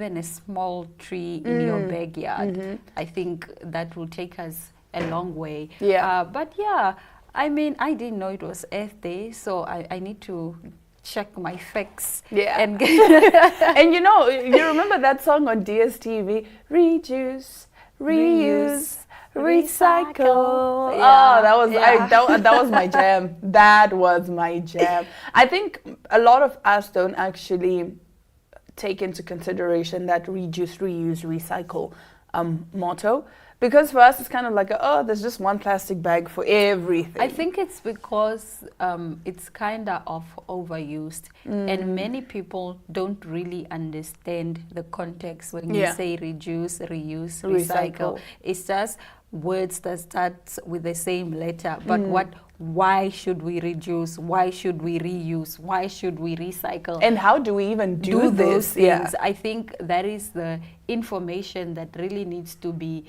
even a small tree in your backyard, I think that will take us a long way. Yeah. But yeah, I mean, I didn't know it was Earth Day, so I need to check my facts. Yeah. And And you know, you remember that song on DSTV, reduce, reuse, recycle. Yeah, Oh, that was yeah. that was my jam. That was my jam. I think a lot of us don't actually take into consideration that reduce, reuse, recycle motto. Because for us, it's kind of like, there's just one plastic bag for everything. I think it's because it's kind of overused, and many people don't really understand the context when you say reduce, reuse, recycle. It's just words that start with the same letter, but why should we reduce? Why should we reuse? Why should we recycle? And how do we even do those this? things? Yeah. I think that is the information that really needs to be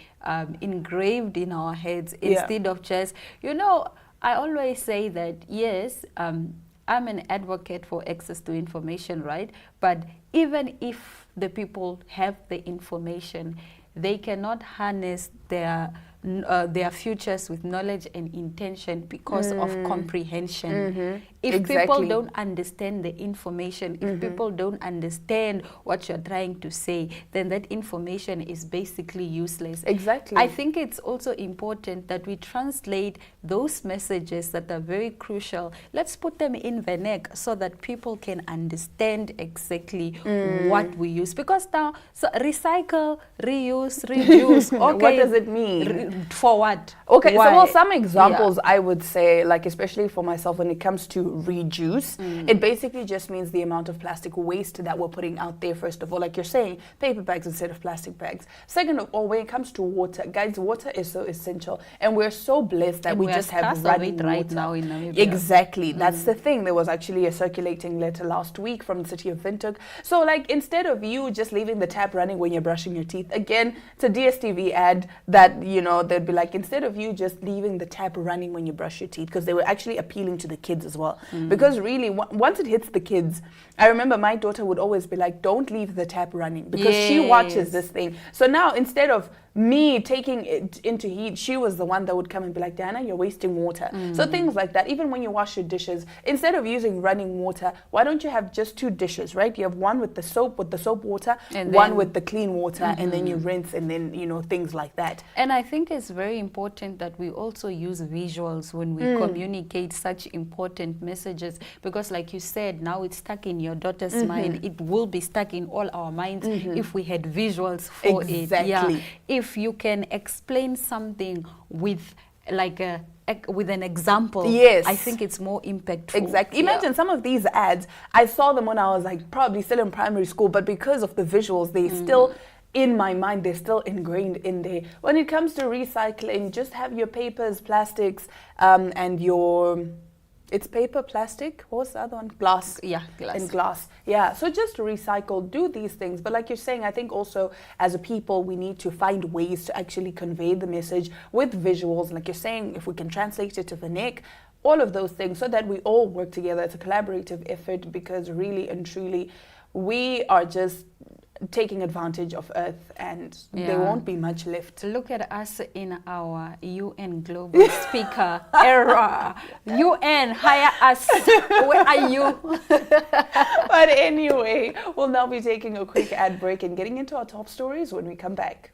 engraved in our heads instead of just, you know, I always say that, yes, I'm an advocate for access to information, right? But even if the people have the information, they cannot harness their futures with knowledge and intention because of comprehension. If people don't understand the information, if people don't understand what you're trying to say, then that information is basically useless. Exactly. I think it's also important that we translate those messages that are very crucial. Let's put them in Vernac so that people can understand exactly what we use. Because now, so recycle, reuse, reduce. Okay. What does it mean? For what? Okay, Why? so well, some examples I would say, like especially for myself when it comes to reduce, it basically just means the amount of plastic waste that we're putting out there, first of all. Like you're saying, paper bags instead of plastic bags. Second of all, when it comes to water, guys, water is so essential. And we're so blessed that we just have running water. Right now in Namibia. Exactly. That's the thing. There was actually a circulating letter last week from the city of Windhoek. So like instead of you just leaving the tap running when you're brushing your teeth, again, it's a DSTV ad that, you know, they'd be like, instead of you just leaving the tap running when you brush your teeth, because they were actually appealing to the kids as well. Because really, once it hits the kids, I remember my daughter would always be like, don't leave the tap running, because she watches this thing. So now instead of me taking it into heat, she was the one that would come and be like, Diana, you're wasting water. So things like that. Even when you wash your dishes, instead of using running water, why don't you have just two dishes, right? You have one with the soap water, and one with the clean water, and then you rinse, and then, you know, things like that. And I think it's very important that we also use visuals when we communicate such important messages, because like you said, now it's stuck in your daughter's mind. It will be stuck in all our minds if we had visuals for it. Yeah. If you can explain something with like with an example, I think it's more impactful. Exactly. Imagine some of these ads, I saw them when I was like probably still in primary school, but because of the visuals, they still in my mind, they're still ingrained in there. When it comes to recycling, just have your papers, plastics, and your... It's paper, plastic, what was the other one? Glass. Yeah, glass. And glass. Yeah, so just recycle, do these things. But like you're saying, I think also as a people, we need to find ways to actually convey the message with visuals. Like you're saying, if we can translate it to Vernac, all of those things, so that we all work together. It's a collaborative effort, because really and truly, we are just taking advantage of Earth, and there won't be much left. Look at us in our UN Global Speaker era. UN, hire us. Where are you? But anyway, we'll now be taking a quick ad break and getting into our top stories when we come back.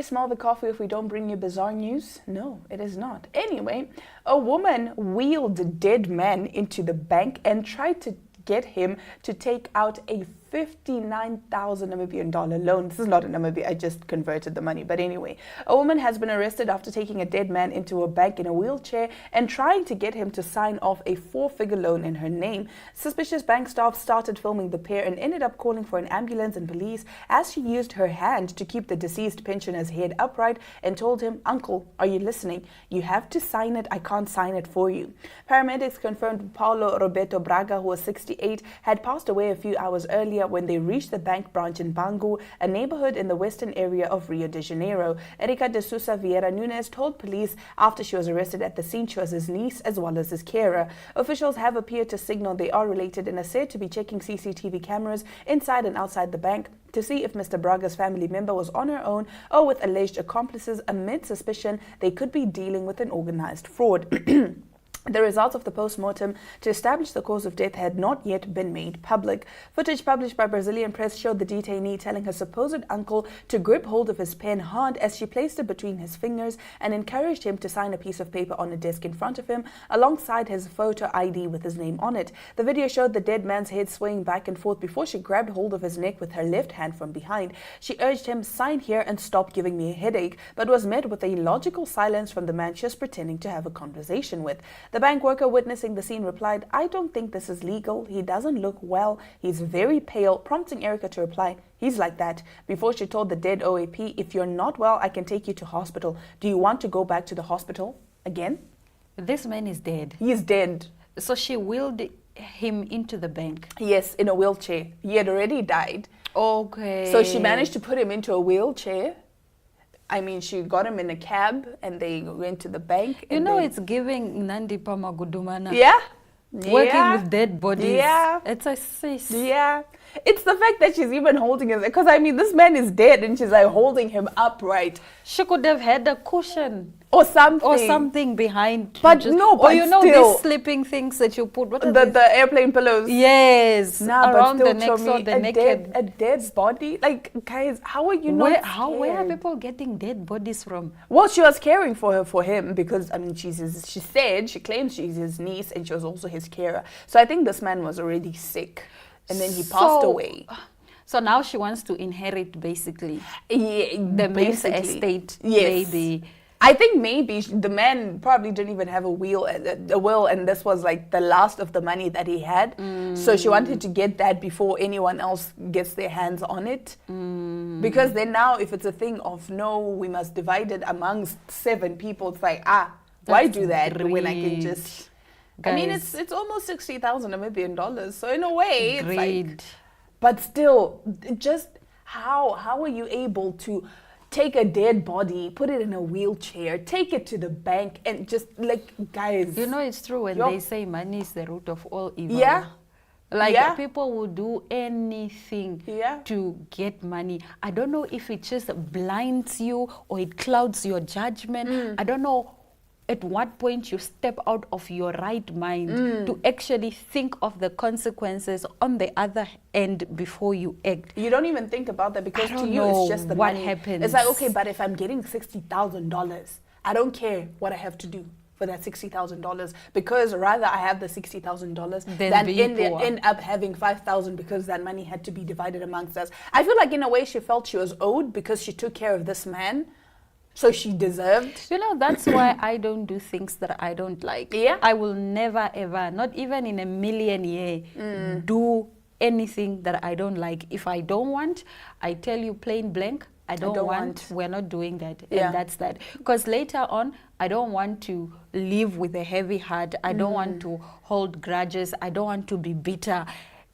smell the coffee if we don't bring you bizarre news? No, it is not. Anyway, a woman wheeled a dead man into the bank and tried to get him to take out a 59,000 Namibian dollar loan. This is not in Namibia, I just converted the money. But anyway, a woman has been arrested after taking a dead man into a bank in a wheelchair and trying to get him to sign off a 4-figure loan in her name. Suspicious bank staff started filming the pair and ended up calling for an ambulance and police as she used her hand to keep the deceased pensioner's head upright and told him, "Uncle, are you listening? You have to sign it. I can't sign it for you." Paramedics confirmed Paulo Roberto Braga, who was 68, had passed away a few hours earlier when they reached the bank branch in Bangu, a neighborhood in the western area of Rio de Janeiro. Erika de Sousa Vieira Nunes told police after she was arrested at the scene she was his niece as well as his carer. Officials have appeared to signal they are related and are said to be checking CCTV cameras inside and outside the bank to see if Mr. Braga's family member was on her own or with alleged accomplices amid suspicion they could be dealing with an organized fraud. The results of the post-mortem to establish the cause of death had not yet been made public. Footage published by Brazilian press showed the detainee telling her supposed uncle to grip hold of his pen hard as she placed it between his fingers and encouraged him to sign a piece of paper on a desk in front of him alongside his photo ID with his name on it. The video showed the dead man's head swaying back and forth before she grabbed hold of his neck with her left hand from behind. She urged him, "Sign here and stop giving me a headache," but was met with a logical silence from the man she was pretending to have a conversation with. The bank worker witnessing the scene replied, "I don't think this is legal. He doesn't look well. He's very pale," prompting Erica to reply, "He's like that," before she told the dead OAP, "If you're not well, I can take you to hospital. Do you want to go back to the hospital again?" This man is dead. He is dead. So she wheeled him into the bank. Yes, in a wheelchair. He had already died. Okay. So she managed to put him into a wheelchair. I mean, she got him in a cab and they went to the bank. You know, it's giving Nandi Pamagudumana. Yeah. Working with dead bodies. Yeah. It's a sis. Yeah. It's the fact that she's even holding him. Because, I mean, this man is dead and she's like holding him upright. She could have had a cushion. Or something. Or something behind. But no, but or you know still, these sleeping things that you put. What are the airplane pillows. Yes. Nah, around but the still, neck or the naked. A dead body? Like, guys, how are you not Where are scared? people getting dead bodies from? Well, she was caring for him because, I mean, she claims she's his niece and she was also his carer. So I think this man was already sick and then he passed away. So now she wants to inherit basically Yeah, the man's estate, yes. maybe. I think maybe the man probably didn't even have a will, and this was like the last of the money that he had. So she wanted to get that before anyone else gets their hands on it. Because then now, if it's a thing of no, we must divide it amongst 7 people, it's like, why do that when I can just... Guys, I mean, it's almost 60,000 Namibian dollars. So in a way, it's like... greed. But still, just how are you able to take a dead body, put it in a wheelchair, take it to the bank, and just like, guys. You know, it's true when they say money is the root of all evil. Yeah. Like people will do anything Yeah. to get money. I don't know if it just blinds you or it clouds your judgment. I don't know at what point you step out of your right mind to actually think of the consequences on the other end before you act. You don't even think about that because I to don't you know it's just the what money. happens. It's like, okay, but if I'm getting $60,000, I don't care what I have to do for that $60,000 because rather I have the $60,000 than end up having 5,000 because that money had to be divided amongst us. I feel like in a way she felt she was owed because she took care of this man. So she deserved. You know, that's why I don't do things that I don't like. Yeah. I will never, ever, not even in a million years, do anything that I don't like. If I don't want, I tell you plain blank, I don't want. We're not doing that. Yeah. And that's that. Because later on, I don't want to live with a heavy heart. I don't want to hold grudges. I don't want to be bitter.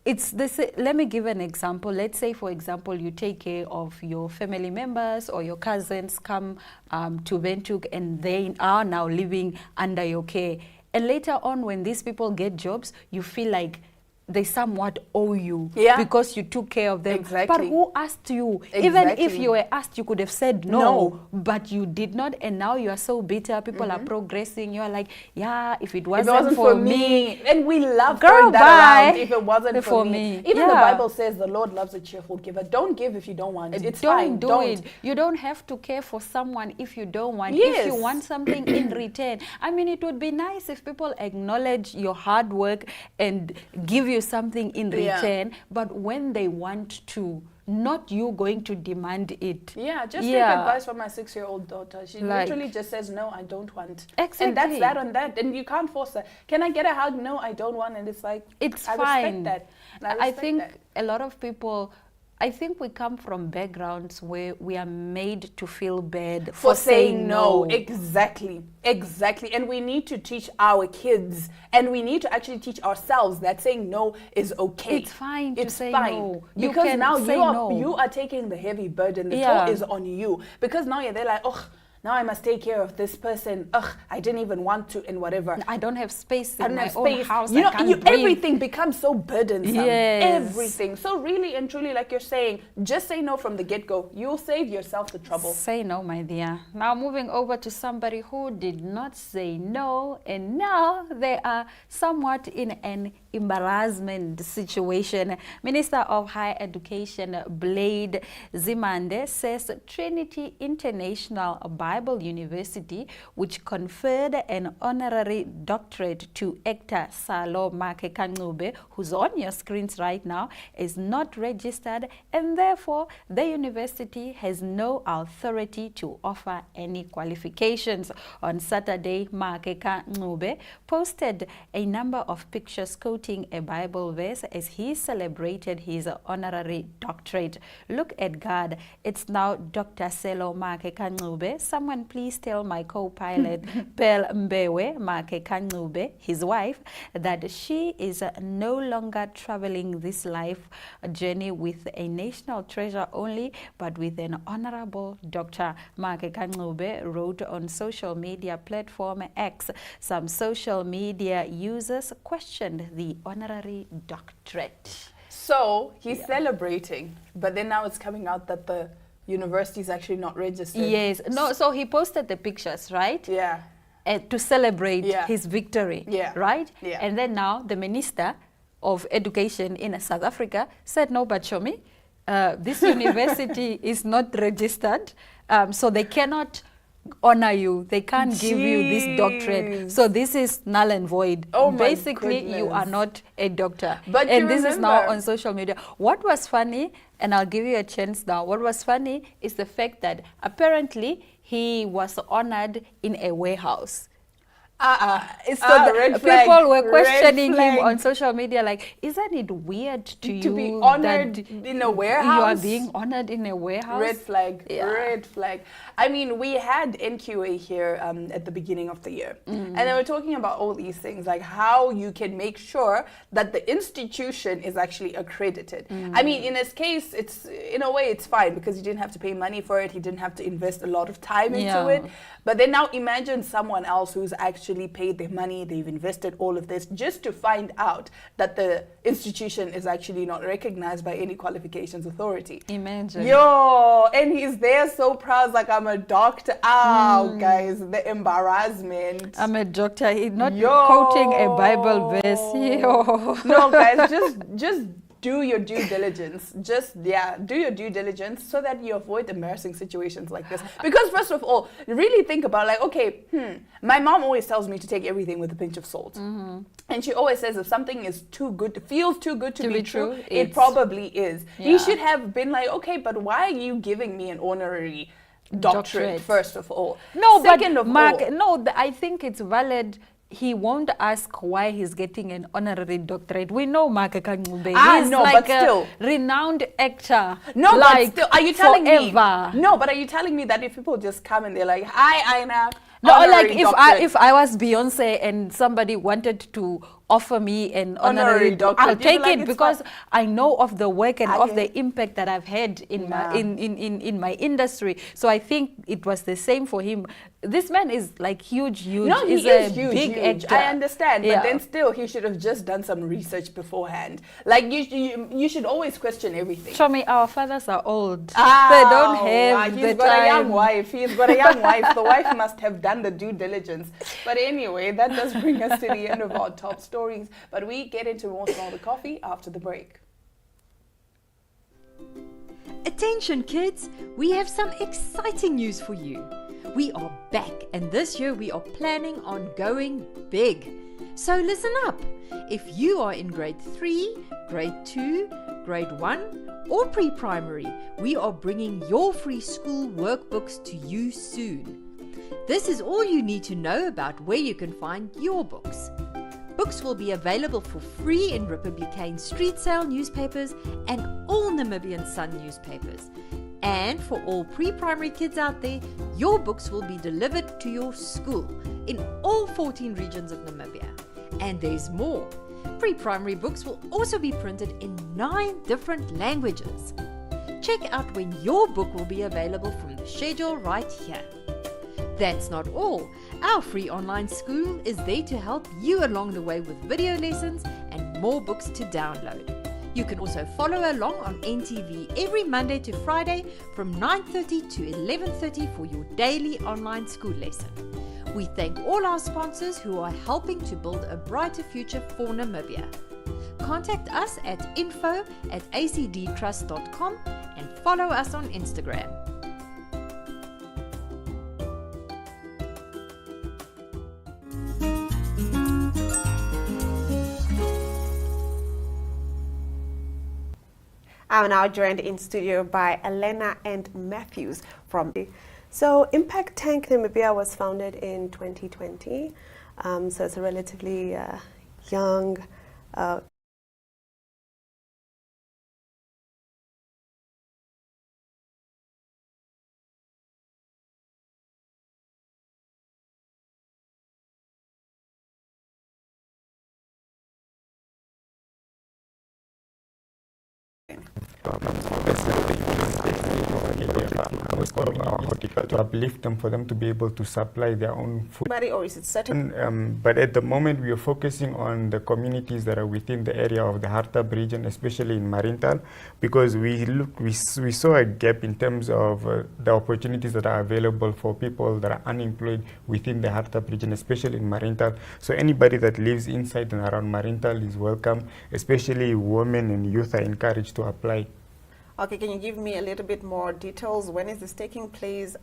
It's this. Let me give an example. Let's say, for example, you take care of your family members or your cousins come to Windhoek and they are now living under your care. And later on, when these people get jobs, you feel like they somewhat owe you Yeah. because you took care of them. Exactly. But who asked you? Exactly. Even if you were asked, you could have said no, No. but you did not, and now you are so bitter. People are progressing. You are like, yeah, if it If wasn't, it wasn't for me, and we love Girl, throwing that bye. around. If it wasn't for me. Even the Yeah. Bible says the Lord loves a cheerful giver. Don't give if you don't want. It's don't fine. do Don't. it. You don't have to care for someone if you don't want. Yes. If you want something in return. I mean, it would be nice if people acknowledge your hard work and give you something in Yeah. return. But when they want to, not you going to demand it. Yeah, just take Yeah. advice from my 6-year-old daughter. She Like- literally just says, no, I don't want. Exactly. And that's that on that. And you can't force her. Can I get a hug? No, I don't want. And it's like, It's I fine. respect that. And I respect think that. a lot of people, I think we come from backgrounds where we are made to feel bad For saying no. Exactly. Exactly. And we need to teach our kids, and we need to actually teach ourselves that saying no is okay. It's fine to It's say fine. no. You Because can now say no. you are taking the heavy burden. The Yeah. toll is on you. Because now they're like, oh, now I must take care of this person. Ugh, I didn't even want to, and whatever. I don't have space I in don't my have own space. house. You I know, can't breathe. everything becomes so burdensome. Yes. Everything. So really and truly, like you're saying, just say no from the get-go. You'll save yourself the trouble. Say no, my dear. Now moving over to somebody who did not say no, and now they are somewhat in an embarrassment situation. Minister of Higher Education Blade Zimande says Trinity International Bible University, which conferred an honorary doctorate to actor Salo Makekangube, who's on your screens right now, is not registered, and therefore the university has no authority to offer any qualifications. On Saturday, Makekangube posted a number of pictures quoting a Bible verse as he celebrated his honorary doctorate. Look at God. It's now Dr. Selo Makekangube. Someone please tell my co-pilot, Pearl Mbewe Makekangube, his wife, that she is no longer traveling this life journey with a national treasure only, but with an honorable doctor. Makekangube wrote on social media platform X. Some social media users questioned the honorary doctorate. So he's celebrating, but then now it's coming out that the university is actually not registered. Yes. No, so he posted the pictures, right? Yeah. To celebrate Yeah. his victory, Yeah. right? Yeah. And then now the Minister of Education in South Africa said, no, but show me, this university is not registered, so they cannot honor you. They can't give you this doctorate. So this is null and void. Oh my Basically, you are goodness. not a doctor. But and you this is now remember- on social media. What was funny, and I'll give you a chance now, what was funny is the fact that apparently he was honored in a warehouse. So red flag, people were red questioning him flag. on social media like, isn't it weird to you be honored that in a you are warehouse? being honored in a warehouse? Red flag, Yeah. red flag. I mean, we had NQA here at the beginning of the year. And they were talking about all these things, like how you can make sure that the institution is actually accredited. I mean, in his case, it's in a way, it's fine because he didn't have to pay money for it. He didn't have to invest a lot of time into Yeah. it. But then now imagine someone else who's actually paid their money, they've invested all of this just to find out that the institution is actually not recognized by any qualifications authority. Imagine. Yo, and he's there so proud, like, I'm a doctor. Ow, guys, the embarrassment. I'm a doctor. He's not Yo. quoting a Bible verse. Yo. No, guys, just do your due diligence. Just, do your due diligence so that you avoid embarrassing situations like this. Because first of all, really think about, like, okay, my mom always tells me to take everything with a pinch of salt. And she always says if something is too good, feels too good to be true, it it's- probably is. Yeah. He should have been like, okay, but why are you giving me an honorary doctorate, first of all? No, Second but of Mark, all, no, I think it's valid. He won't ask why he's getting an honorary doctorate. We know Mark Kangube. He's no, like but a still. renowned actor. no, like, but still, are you telling forever. me? No, but are you telling me that if people just come and they're like, "Hi, Aina," No, like honorary doctorate. if I was Beyonce and somebody wanted to offer me an honorary doctorate, I'll take like, it because I know of the work and of the Okay. impact that I've had in Yeah. my in my industry. So I think it was the same for him. This man is like huge. No, he He's is a huge, big huge. actor. I understand, Yeah. but then still, he should have just done some research beforehand. Like you should always question everything. Show me, our fathers are old. They don't have He's the got time. a young wife. He's got a young wife. The wife must have done the due diligence. But anyway, that does bring us to the end of our top stories. But we get into more Smell the Coffee after the break. Attention kids, we have some exciting news for you. We are back, and this year we are planning on going big. So listen up. If you are in grade 3, grade 2, grade 1 or pre-primary, we are bringing your free school workbooks to you soon. This is all you need to know about where you can find your books. Books will be available for free in Republican street sale newspapers and all Namibian Sun newspapers. And for all pre-primary kids out there, your books will be delivered to your school in all 14 regions of Namibia. And there's more. Pre-primary books will also be printed in 9 different languages. Check out when your book will be available from the schedule right here. That's not all. Our free online school is there to help you along the way with video lessons and more books to download. You can also follow along on NTV every Monday to Friday from 9:30 to 11:30 for your daily online school lesson. We thank all our sponsors who are helping to build a brighter future for Namibia. Contact us at info@acdtrust.com and follow us on Instagram. I'm now joined in studio by Elena and Matthews from. So Impact Tank Namibia was founded in 2020. So it's a relatively young. To uplift them for them to be able to supply their own food. Or is it certain? But at the moment we are focusing on the communities that are within the area of the Hartab region, especially in Marintal, because we saw a gap in terms of the opportunities that are available for people that are unemployed within the Hartab region, especially in Marintal. So anybody that lives inside and around Marintal is welcome, especially women and youth are encouraged to apply. Okay, can you give me a little bit more details? When is this taking place?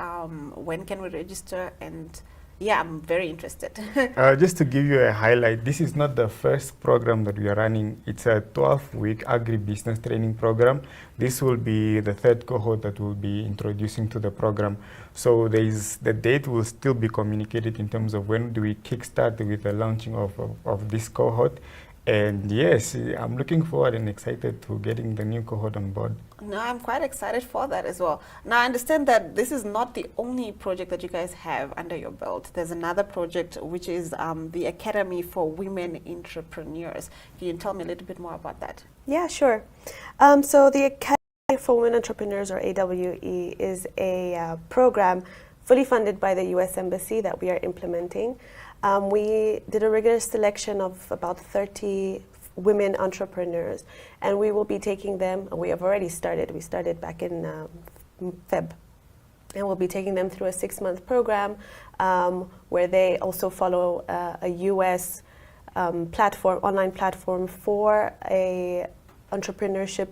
When can we register? And yeah, I'm very interested. Just to give you a highlight, this is not the first program that we are running. It's a 12-week agribusiness training program. This will be the 3rd cohort that we'll be introducing to the program. So the date will still be communicated in terms of when do we kickstart with the launching of this cohort. And yes, I'm looking forward and excited to getting the new cohort on board. No, I'm quite excited for that as well. Now, I understand that this is not the only project that you guys have under your belt. There's another project which is the Academy for Women Entrepreneurs. Can you tell me a little bit more about that? Yeah, sure. So the Academy for Women Entrepreneurs, or AWE, is a program fully funded by the U.S. Embassy that we are implementing. We did a rigorous selection of about 30 women entrepreneurs, and we will be taking them, we have already started, we started back in Feb, and we'll be taking them through a 6-month program where they also follow a US online platform for entrepreneurship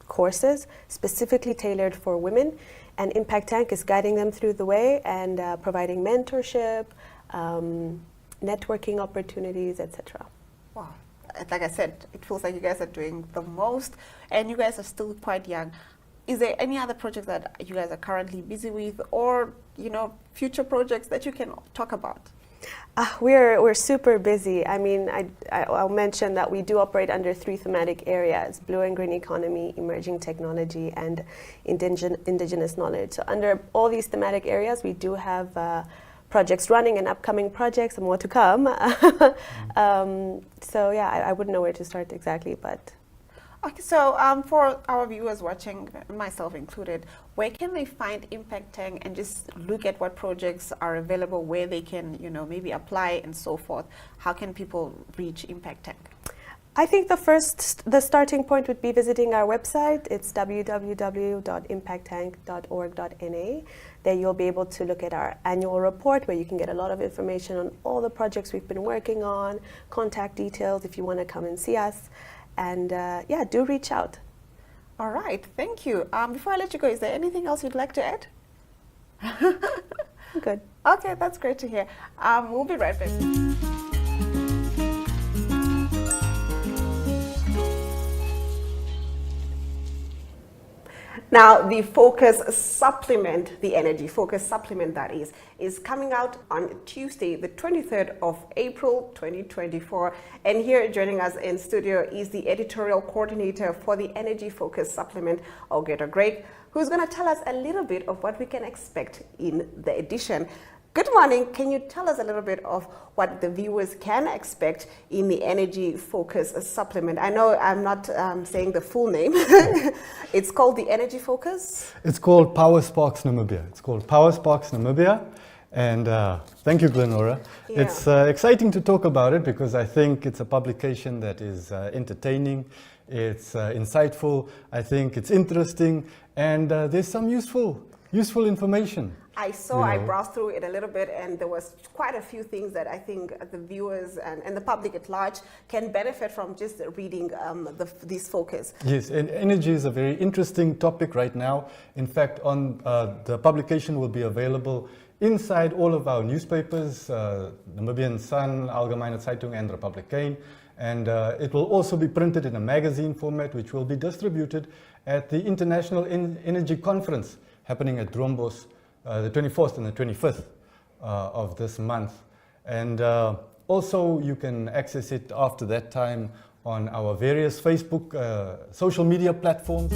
courses specifically tailored for women, and Impact Tank is guiding them through the way and providing mentorship, networking opportunities, etc. Wow. Like I said, it feels like you guys are doing the most, and you guys are still quite young. Is there any other project that you guys are currently busy with, or future projects that you can talk about? We're super busy. I mean, I'll mention that we do operate under 3 thematic areas: blue and green economy, emerging technology, and indigenous knowledge. So under all these thematic areas, we do have projects running and upcoming projects and more to come. So yeah, I wouldn't know where to start exactly, but. Okay, so for our viewers watching, myself included, where can they find Impact Tank and just look at what projects are available, where they can, you know, maybe apply and so forth? How can people reach Impact Tank? I think the starting point would be visiting our website. It's www.impacttank.org.na. There you'll be able to look at our annual report where you can get a lot of information on all the projects we've been working on, contact details if you want to come and see us. And yeah, do reach out. All right, thank you. Before I let you go, is there anything else you'd like to add? Good. Okay, that's great to hear. We'll be right back. Now, the Focus Supplement, the Energy Focus Supplement that is coming out on Tuesday, the 23rd of April, 2024. And here joining us in studio is the editorial coordinator for the Energy Focus Supplement, Olgeta Greg, who's going to tell us a little bit of what we can expect in the edition. Good morning. Can you tell us a little bit of what the viewers can expect in the Energy Focus Supplement? I know I'm not saying the full name. It's called the Energy Focus? It's called Power Sparks Namibia. It's called Power Sparks Namibia. And thank you, Glenora. Yeah. It's exciting to talk about it because I think it's a publication that is entertaining, it's insightful, I think it's interesting, and there's some useful information. I saw, I browsed through it a little bit, and there was quite a few things that I think the viewers and the public at large can benefit from just reading this focus. Yes, and energy is a very interesting topic right now. In fact, the publication will be available inside all of our newspapers, Namibian Sun, Algemeine Zeitung, and Republikein. And it will also be printed in a magazine format, which will be distributed at the International Energy Conference happening at Droombos, the 24th and the 25th of this month. And also you can access it after that time on our various Facebook social media platforms.